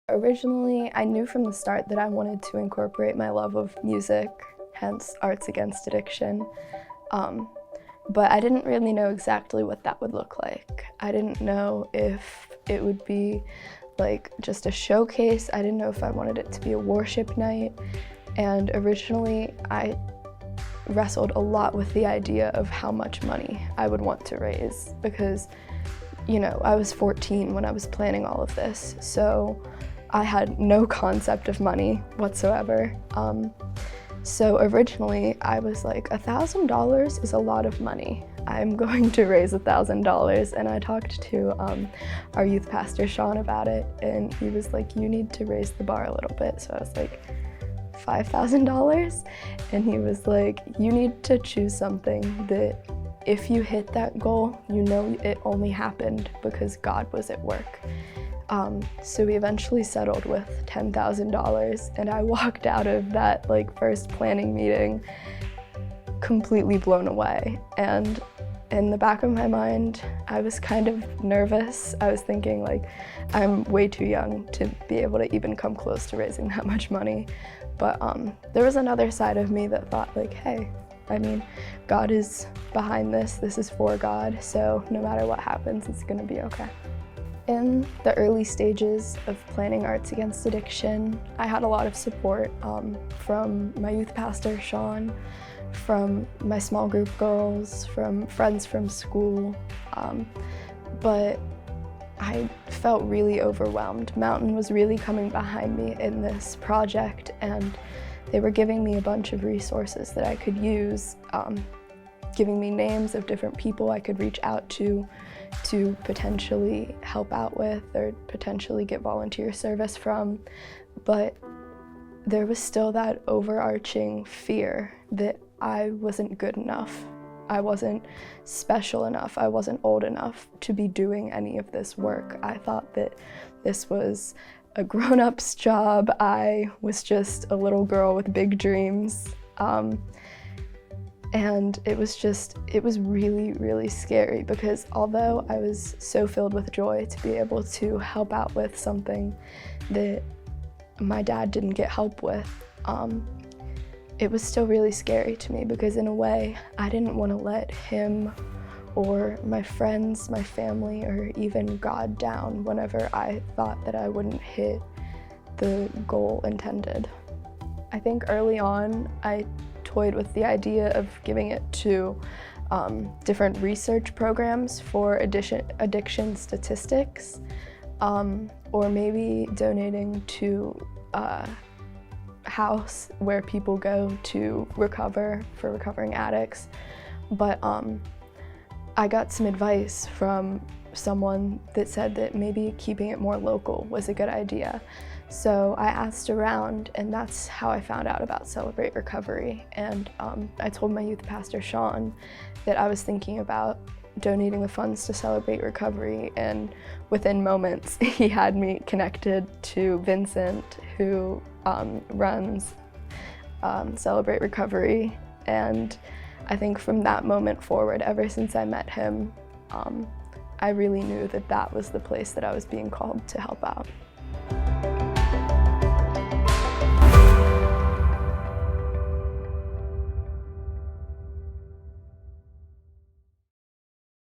Originally, I knew from the start that I wanted to incorporate my love of music, hence Arts Against Addiction, but I didn't really know exactly what that would look like. I didn't know if it would be like just a showcase. I didn't know if I wanted it to be a worship night, and originally I wrestled a lot with the idea of how much money I would want to raise because, you know, I was 14 when I was planning all of this, so I had no concept of money whatsoever. So originally I was like, $1,000 is a lot of money. I'm going to raise $1,000. And I talked to our youth pastor, Sean, about it. And he was like, you need to raise the bar a little bit. So I was like, $5,000? And he was like, you need to choose something that if you hit that goal, you know it only happened because God was at work. So we eventually settled with $10,000, and I walked out of that first planning meeting completely blown away. And in the back of my mind, I was kind of nervous. I was thinking I'm way too young to be able to even come close to raising that much money. But there was another side of me that thought hey, I mean, God is behind this. This is for God. So no matter what happens, it's gonna be okay. In the early stages of planning Arts Against Addiction, I had a lot of support from my youth pastor, Sean, from my small group girls, from friends from school, but I felt really overwhelmed. Mountain was really coming behind me in this project, and they were giving me a bunch of resources that I could use, giving me names of different people I could reach out to potentially help out with or potentially get volunteer service from. But there was still that overarching fear that I wasn't good enough. I wasn't special enough. I wasn't old enough to be doing any of this work. I thought that this was a grown-up's job. I was just a little girl with big dreams. And it was really, really scary because although I was so filled with joy to be able to help out with something that my dad didn't get help with, it was still really scary to me because in a way, I didn't want to let him or my friends, my family, or even God down whenever I thought that I wouldn't hit the goal intended. I think early on, I toyed with the idea of giving it to different research programs for addiction statistics, or maybe donating to a house where people go to recover for recovering addicts. But I got some advice from someone that said that maybe keeping it more local was a good idea. So I asked around, and that's how I found out about Celebrate Recovery. And I told my youth pastor, Sean, that I was thinking about donating the funds to Celebrate Recovery, and within moments, he had me connected to Vincent, who runs Celebrate Recovery. And I think from that moment forward, ever since I met him, I really knew that that was the place that I was being called to help out.